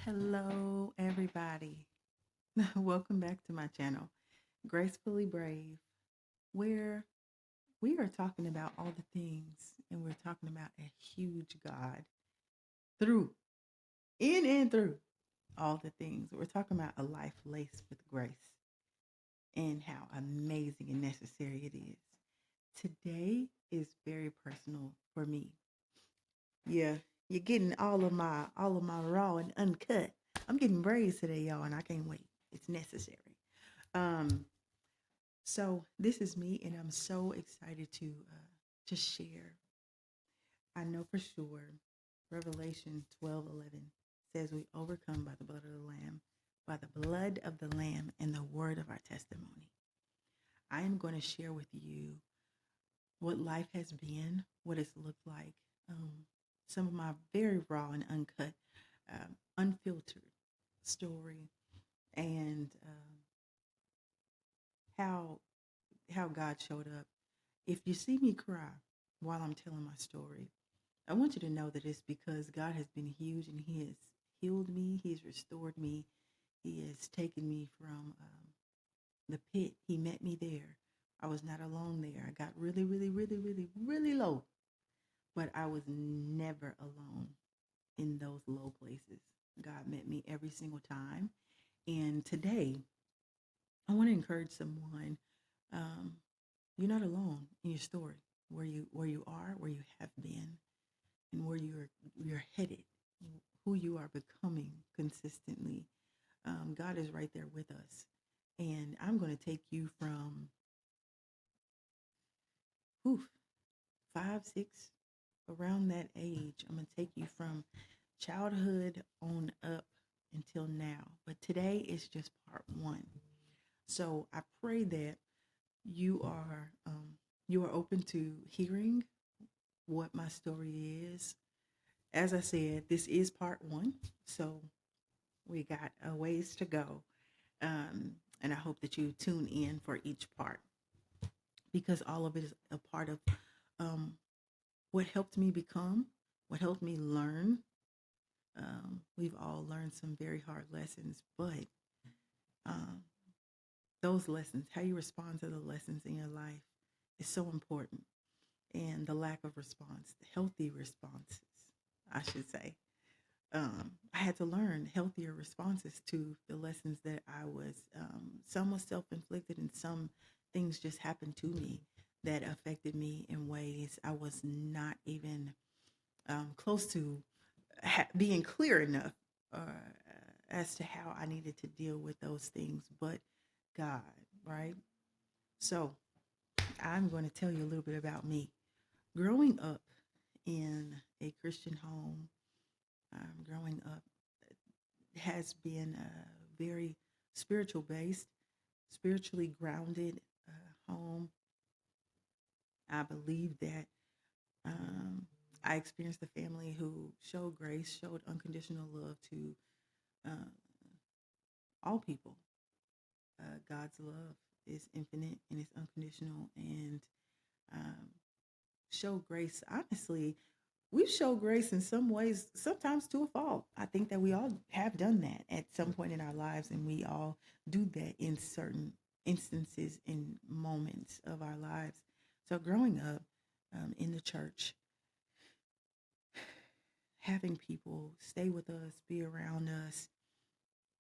Hello, everybody. Welcome back to my channel, Gracefully Brave, where we are talking about all the things and we're talking about a huge God through, in and through all the things. We're talking about a life laced with grace and how amazing and necessary it is. Today is very personal for me. Yeah, you're getting all of my raw and uncut. I'm getting braids today, y'all, and I can't wait. It's necessary. Um, so this is me, and I'm so excited to share. I know for sure, Revelation 12:11 says we overcome by the blood of the Lamb, by the blood of the Lamb, and the word of our testimony. I am going to share with you what life has been, what it's looked like, um, some of my very raw and uncut, unfiltered story, and how how God showed up. If you see me cry while I'm telling my story, I want you to know that it's because God has been huge and He has healed me. He has restored me. He has taken me from the pit. He met me there. I was not alone there. I got really, really, really, really, really low, but I was never alone in those low places. God met me every single time. And today, I want to encourage someone. Um, you're not alone in your story, where you are, where you have been, and where you're headed, who you are becoming consistently. God is right there with us, and I'm going to take you from oof, 5, 6, around that age. I'm going to take you from childhood on up until now. But today is just part one. So I pray that you are you are open to hearing what my story is. As I said, this is part one, so we got a ways to go. And I hope that you tune in for each part because all of it is a part of um, what helped me become, what helped me learn. We've all learned some very hard lessons, but um, those lessons, how you respond to the lessons in your life, is so important. And the lack of response, the healthy responses, I should say. I had to learn healthier responses to the lessons that I was. Some was self inflicted, and some things just happened to me that affected me in ways I was not even close to being clear enough as to how I needed to deal with those things. But God, right? So I'm going to tell you a little bit about me. Growing up in a Christian home, growing up has been very spiritual based, spiritually grounded home. I believe that um, I experienced a family who showed grace, showed unconditional love to uh, all people. God's love is infinite and it's unconditional, and um, show grace. Honestly, we show grace in some ways, sometimes to a fault. I think that we all have done that at some point in our lives, and we all do that in certain instances and moments of our lives. So, growing up in the church, having people stay with us, be around us,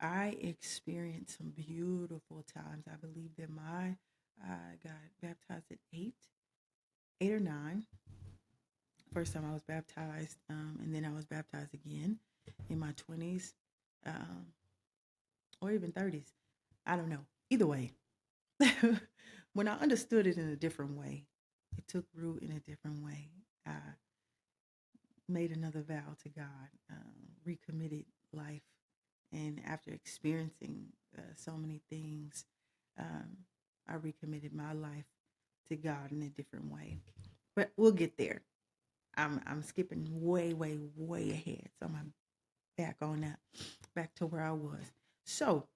I experienced some beautiful times. I believe that I got baptized at 8 or 9. First time I was baptized, and then I was baptized again in my 20s, um, or even 30s. I don't know. Either way, when I understood it in a different way, it took root in a different way. I made another vow to God, recommitted life, and after experiencing so many things, um, I recommitted my life to God in a different way. But we'll get there. I'm skipping way, way, way ahead. So I'm back on that, back to where I was. So,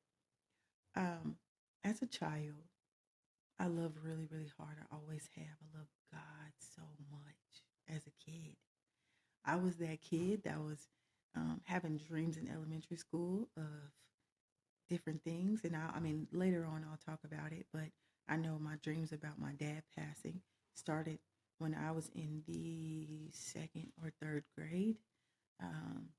um, as a child, I loved really, really hard. I always have. I love God so much as a kid. I was that kid that was having dreams in elementary school of different things. And I mean, later on, I'll talk about it, but I know my dreams about my dad passing started when I was in the second or third grade. Um,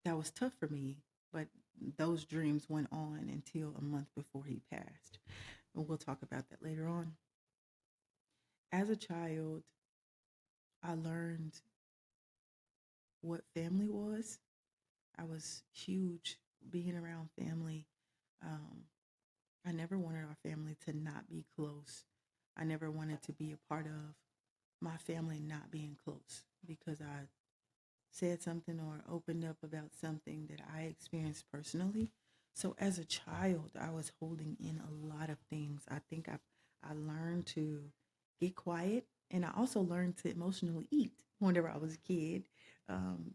that was tough for me, but those dreams went on until a month before he passed. And we'll talk about that later on. As a child, I learned what family was. I was huge being around family. Um, I never wanted our family to not be close. I never wanted to be a part of my family not being close because I said something or opened up about something that I experienced personally. So as a child, I was holding in a lot of things. I learned to get quiet, and I also learned to emotionally eat whenever I was a kid,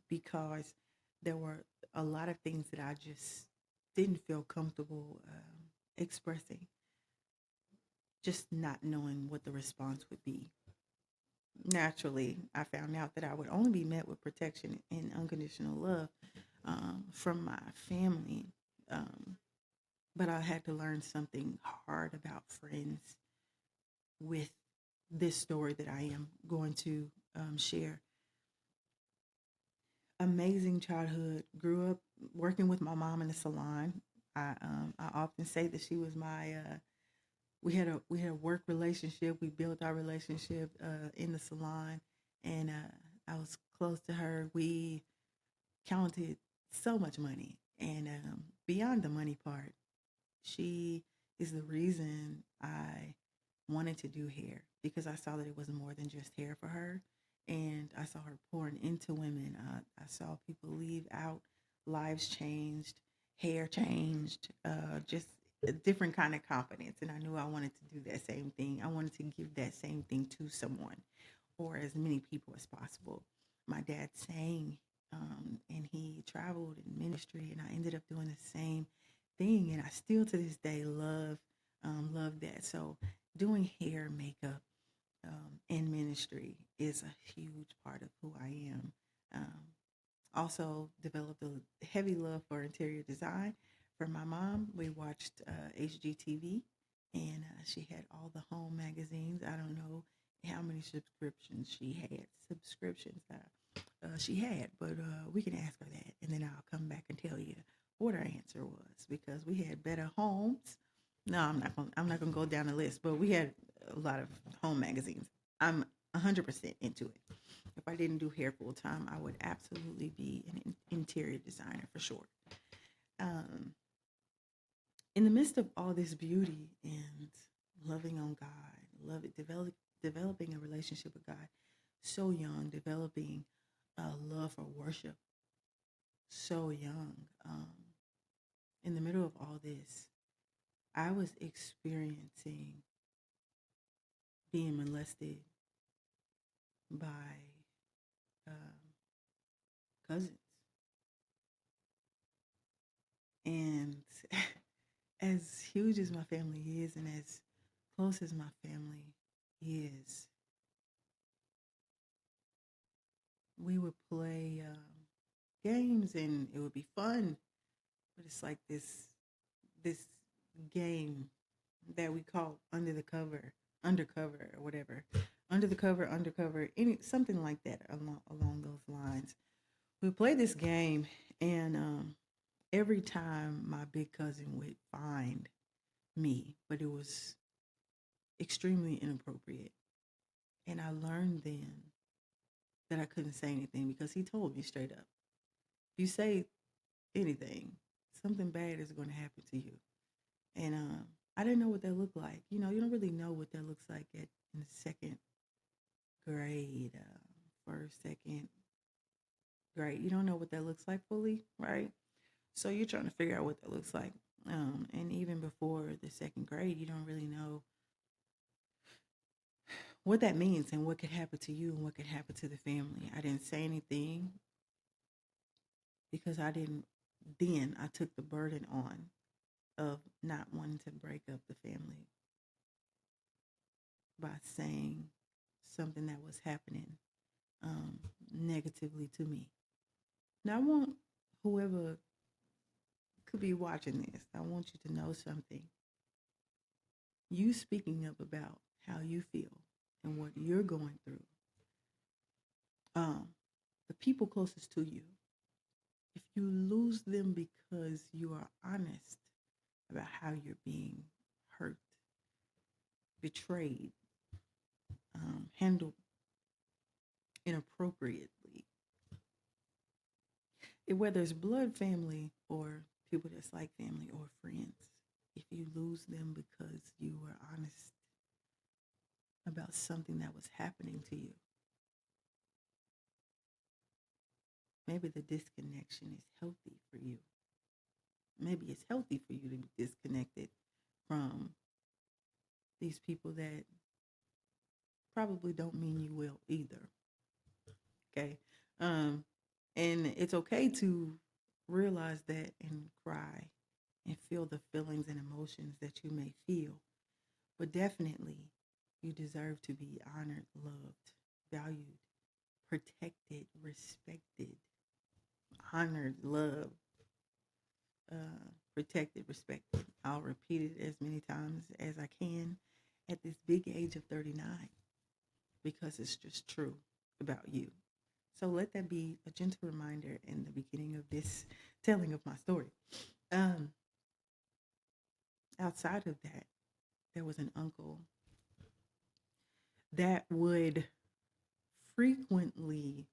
because there were a lot of things that I just didn't feel comfortable expressing, just not knowing what the response would be. Naturally, I found out that I would only be met with protection and unconditional love from my family. Um, but I had to learn something hard about friends with this story that I am going to share. Amazing childhood. Grew up working with my mom in the salon. I often say that she was my we had a work relationship. We built our relationship in the salon, and I was close to her. We counted so much money, and beyond the money part, she is the reason I wanted to do hair because I saw that it was more than just hair for her, and I saw her pouring into women. I saw people leave out, lives changed, hair changed, just a different kind of confidence. And I knew I wanted to do that same thing. I wanted to give that same thing to someone or as many people as possible. My dad sang, and he traveled in ministry, and I ended up doing the same thing. And I still to this day love that. So doing hair, makeup, and ministry is a huge part of who I am. Um, Also developed a heavy love for interior design. From my mom, we watched HGTV, and she had all the home magazines. I don't know how many subscriptions she had. She had, but we can ask her that, and then I'll come back and tell you what her answer was because we had better homes. No, I'm not gonna go down the list, but we had a lot of home magazines. I'm 100% into it. If I didn't do hair full time, I would absolutely be an interior designer for sure. Um, in the midst of all this beauty and loving on God, developing a relationship with God, so young, developing a love for worship, so young. In the middle of all this, I was experiencing being molested by um, cousins, and as huge as my family is, and as close as my family is, we would play games and it would be fun. But it's like this game that we call undercover or whatever, under the cover, undercover, any something like that along those lines. We play this game, and every time my big cousin would find me, but it was extremely inappropriate. And I learned then that I couldn't say anything because he told me straight up, if you say anything, something bad is going to happen to you. And I didn't know what that looked like. You know, you don't really know what that looks like in the second grade, first, second grade. You don't know what that looks like fully, right? So you're trying to figure out what that looks like. And even before the second grade, you don't really know what that means and what could happen to you and what could happen to the family. I didn't say anything because I didn't, then I took the burden on of not wanting to break up the family by saying something that was happening negatively to me. Now, I want whoever could be watching this, I want you to know something. You speaking up about how you feel and what you're going through, um, the people closest to you, if you lose them because you are honest about how you're being hurt, betrayed, handled inappropriately, whether it's blood family or people that's like family or friends, if you lose them because you were honest about something that was happening to you, maybe the disconnection is healthy for you. Maybe it's healthy for you to be disconnected from these people that probably don't mean you well either. Okay. Um, and it's okay to realize that and cry and feel the feelings and emotions that you may feel. But definitely, you deserve to be honored, loved, valued, protected, respected, honored, loved, protected, respected. I'll repeat it as many times as I can at this big age of 39 because it's just true about you. So let that be a gentle reminder in the beginning of this telling of my story. Um, Outside of that, there was an uncle that would frequently,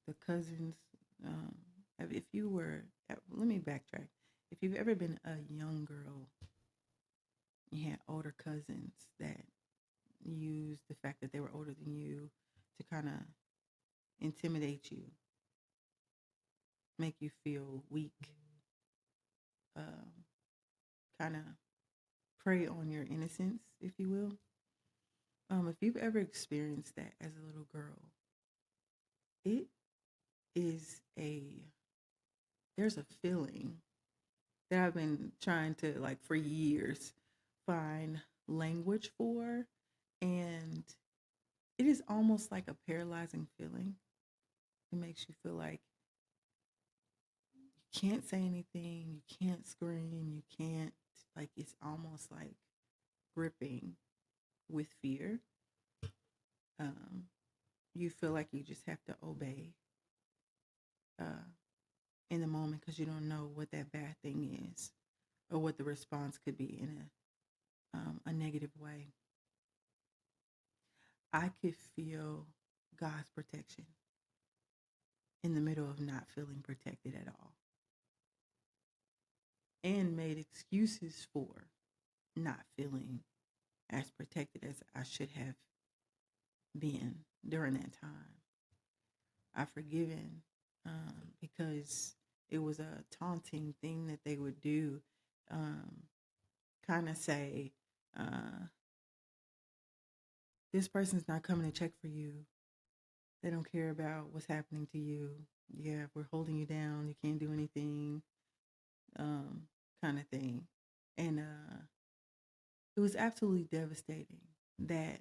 the cousins, um, if you were, let me backtrack. If you've ever been a young girl, you had older cousins that used the fact that they were older than you to kind of intimidate you, make you feel weak, um, kind of prey on your innocence, if you will. If you've ever experienced that as a little girl, it is there's a feeling that I've been trying to, like, for years, find language for. And it is almost like a paralyzing feeling. It makes you feel like you can't say anything, you can't scream, you can't, like, it's almost like gripping with fear. Um, you feel like you just have to obey uh, in the moment because you don't know what that bad thing is or what the response could be in a negative way. I could feel God's protection in the middle of not feeling protected at all and made excuses for not feeling as protected as I should have been during that time. I've forgiven because it was a taunting thing that they would do, um, kind of say, uh, this person's not coming to check for you. They don't care about what's happening to you. Yeah, we're holding you down. You can't do anything, um, kind of thing. And it was absolutely devastating that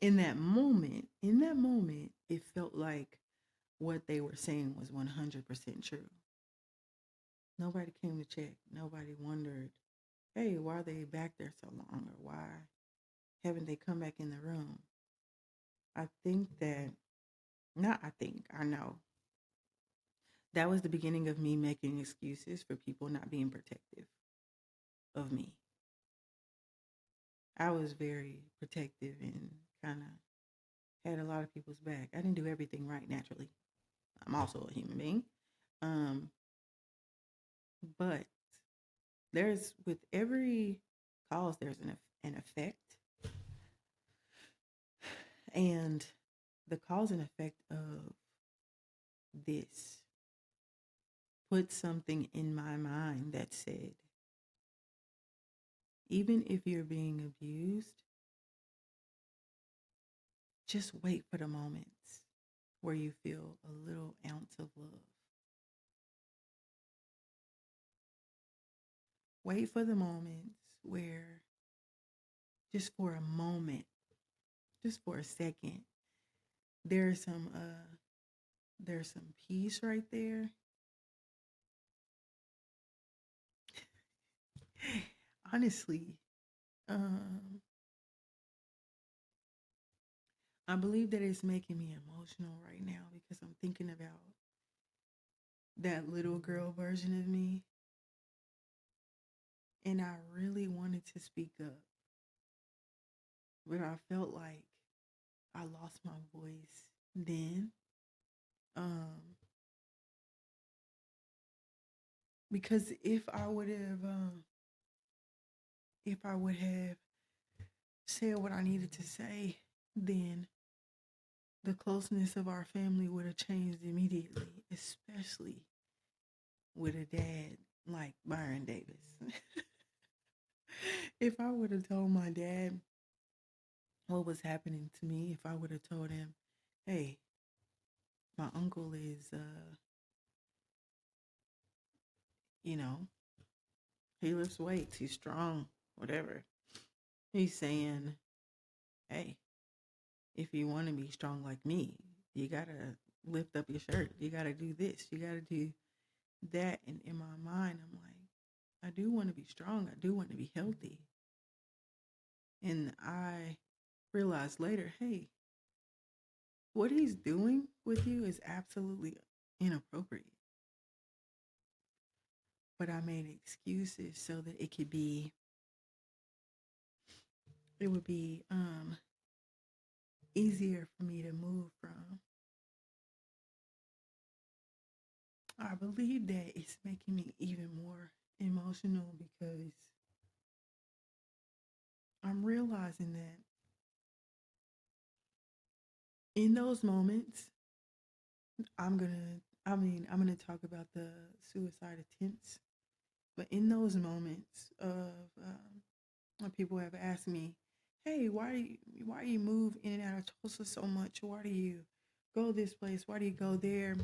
in that moment, it felt like what they were saying was 100% true. Nobody came to check. Nobody wondered, hey, why are they back there so long? Or why haven't they come back in the room? I think that, not I think, I know. That was the beginning of me making excuses for people not being protective of me. I was very protective and kind of had a lot of people's back. I didn't do everything right naturally. I'm also a human being. Um, but with every cause, there's an effect. And the cause and effect of this put something in my mind that said, even if you're being abused, just wait for the moments where you feel a little ounce of love. Wait for the moments where, just for a moment, just for a second, there are some There's some peace right there. Honestly, um, I believe that it's making me emotional right now because I'm thinking about that little girl version of me. And I really wanted to speak up, but I felt like I lost my voice then. Um, because if I would have said what I needed to say, then the closeness of our family would have changed immediately, especially with a dad like Byron Davis. If I would have told my dad what was happening to me, if I would have told him, hey, my uncle is, you know, he lifts weights, he's strong, whatever. He's saying, hey, if you want to be strong like me, you got to lift up your shirt. You got to do this. You got to do that. And in my mind, I'm like, I do want to be strong. I do want to be healthy. And I realized later, hey, what he's doing with you is absolutely inappropriate. But I made excuses so that it would be easier for me to move from. I believe that it's making me even more emotional because I'm realizing that in those moments, I'm gonna talk about the suicide attempts, but in those moments of when people have asked me, "Hey, why do you move in and out of Tulsa so much? Why do you go this place? Why do you go there?"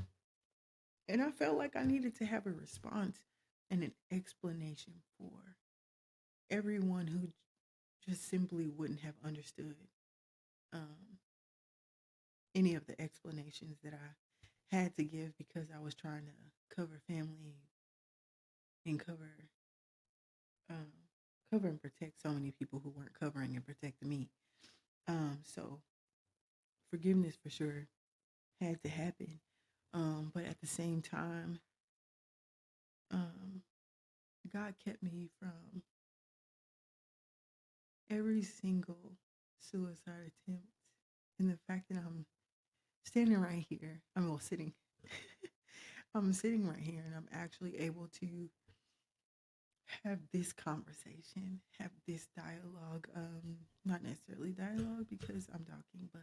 And I felt like I needed to have a response and an explanation for everyone who just simply wouldn't have understood um, any of the explanations that I had to give because I was trying to cover family and um, cover and protect so many people who weren't covering and protecting me. So forgiveness for sure had to happen. But at the same time, um, God kept me from every single suicide attempt. And the fact that I'm standing right here, I'm well sitting. I'm sitting right here and I'm actually able to have this conversation, have this dialogue. Not necessarily dialogue because I'm talking, but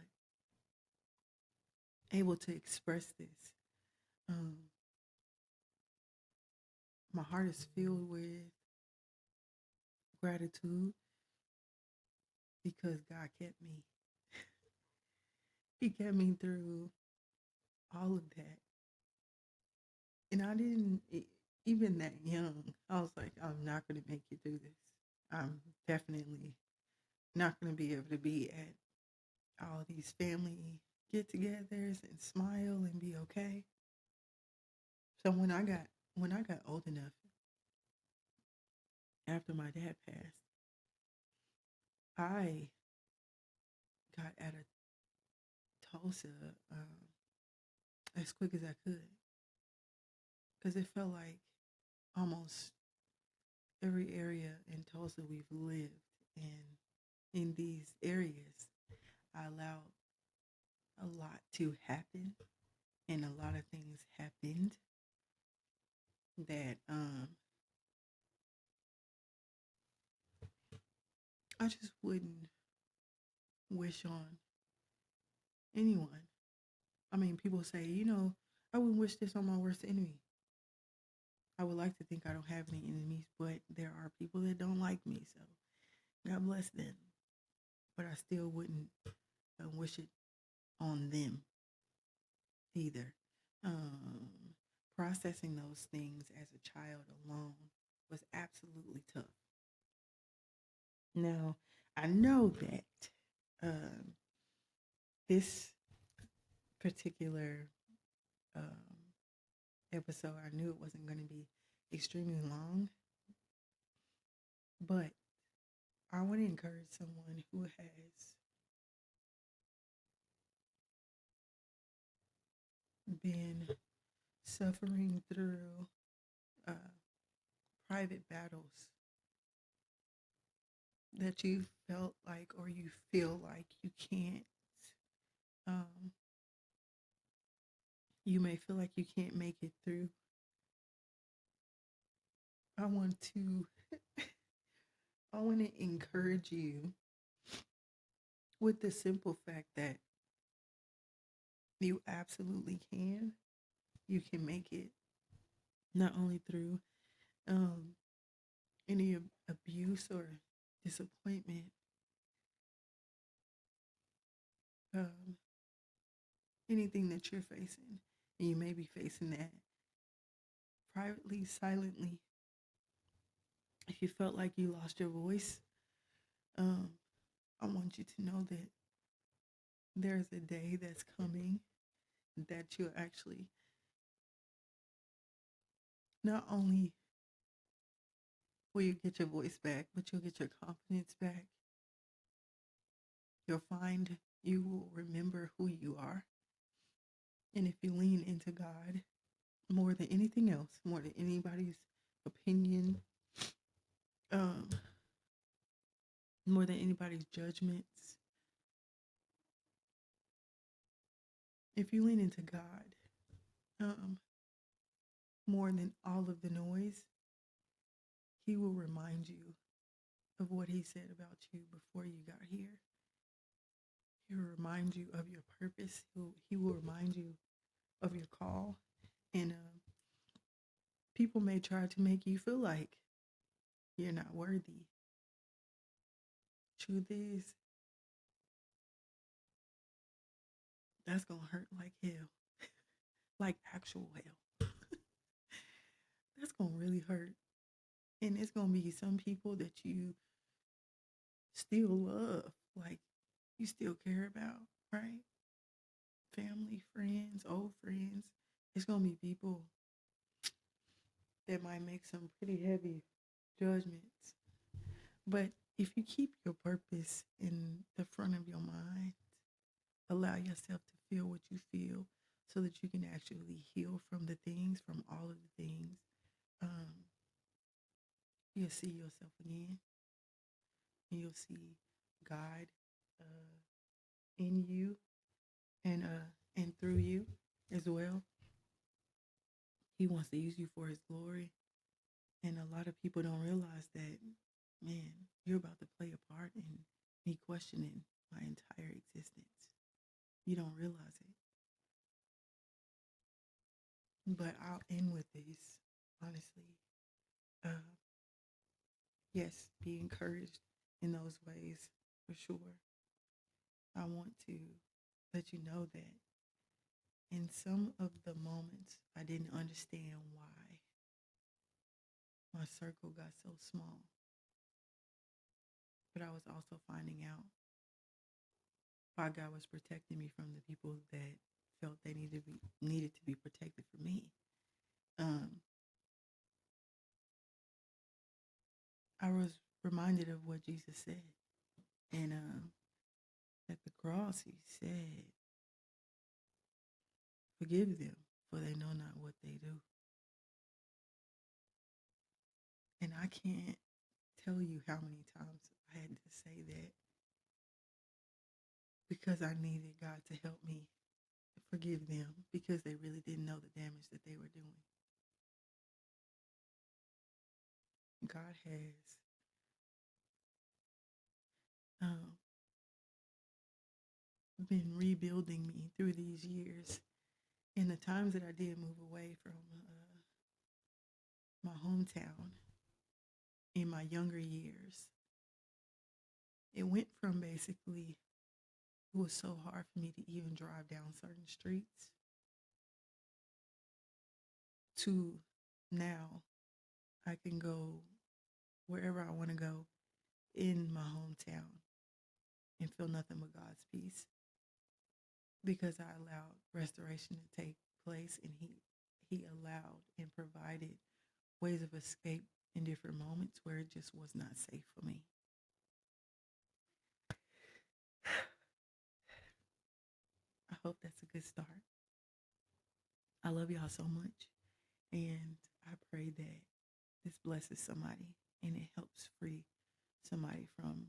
able to express this. Um, my heart is filled with gratitude because God kept me. He kept me through all of that. And I didn't, even that young, I was like, I'm not going to make it through this. I'm definitely not going to be able to be at all these family get togethers and smile and be okay. So when I got old enough after my dad passed, I got out of Tulsa as quick as I could because it felt like almost every area in Tulsa we've lived and in these areas, I allowed a lot to happen and a lot of things happened that I just wouldn't wish on anyone. I mean, people say, I wouldn't wish this on my worst enemy. I would like to think I don't have any enemies, but there are people that don't like me, so God bless them. But I still wouldn't wish it on them either. Um, Processing those things as a child alone was absolutely tough. Now, I know that um, this particular um, episode. I knew it wasn't going to be extremely long, but I want to encourage someone who has been suffering through uh, private battles that you felt like or you feel like you can't. Um, you may feel like you can't make it through. I want to I want to encourage you with the simple fact that you absolutely can. You can make it not only through um, any abuse or disappointment, um, anything that you're facing, and you may be facing that privately, silently. If you felt like you lost your voice, um, I want you to know that there's a day that's coming that you'll actually not only will you get your voice back, but you'll get your confidence back. You'll find you will remember who you are. And if you lean into God more than anything else, more than anybody's opinion, um, more than anybody's judgments, if you lean into God um, more than all of the noise, He will remind you of what He said about you before you got here. He will remind you of your purpose. He will remind you of your call. And people may try to make you feel like you're not worthy. Truth is, that's going to hurt like hell, like actual hell. That's going to really hurt. And it's going to be some people that you still love, like you still care about, right? Family, friends, old friends. It's going to be people that might make some pretty heavy judgments. But if you keep your purpose in the front of your mind, allow yourself to feel what you feel so that you can actually heal from the things, from all of the things, um, you'll see yourself again. And you'll see God uh, in you and through you as well. He wants to use you for His glory. And a lot of people don't realize that, man, you're about to play a part in me questioning my entire existence. You don't realize it. But I'll end with this, honestly. Uh, yes, be encouraged in those ways for sure. I want to let you know that in some of the moments, I didn't understand why my circle got so small. But I was also finding out why God was protecting me from the people that felt they needed to be protected from me. Um, I was reminded of what Jesus said, and at the cross, He said, "Forgive them, for they know not what they do." And I can't tell you how many times I had to say that because I needed God to help me forgive them because they really didn't know the damage that they were doing. God has um, been rebuilding me through these years. In the times that I did move away from my hometown in my younger years, it went from basically, it was so hard for me to even drive down certain streets to now I can go wherever I want to go in my hometown and feel nothing but God's peace because I allowed restoration to take place, and he allowed and provided ways of escape in different moments where it just was not safe for me. I hope that's a good start. I love y'all so much, and I pray that this blesses somebody and it helps free somebody from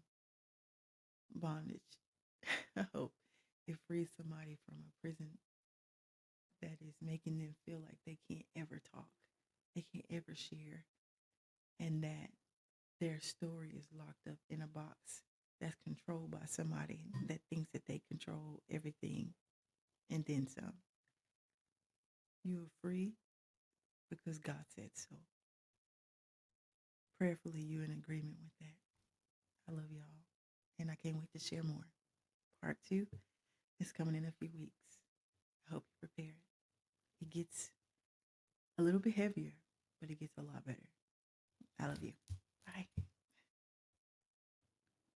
bondage. I hope it frees somebody from a prison that is making them feel like they can't ever talk, they can't ever share, and that their story is locked up in a box that's controlled by somebody that thinks that they control everything and then some. You are free because God said so. Prayerfully, you're in agreement with that. I love y'all, and I can't wait to share more. Part two is coming in a few weeks. I hope you're prepared. It gets a little bit heavier, but it gets a lot better. I love you.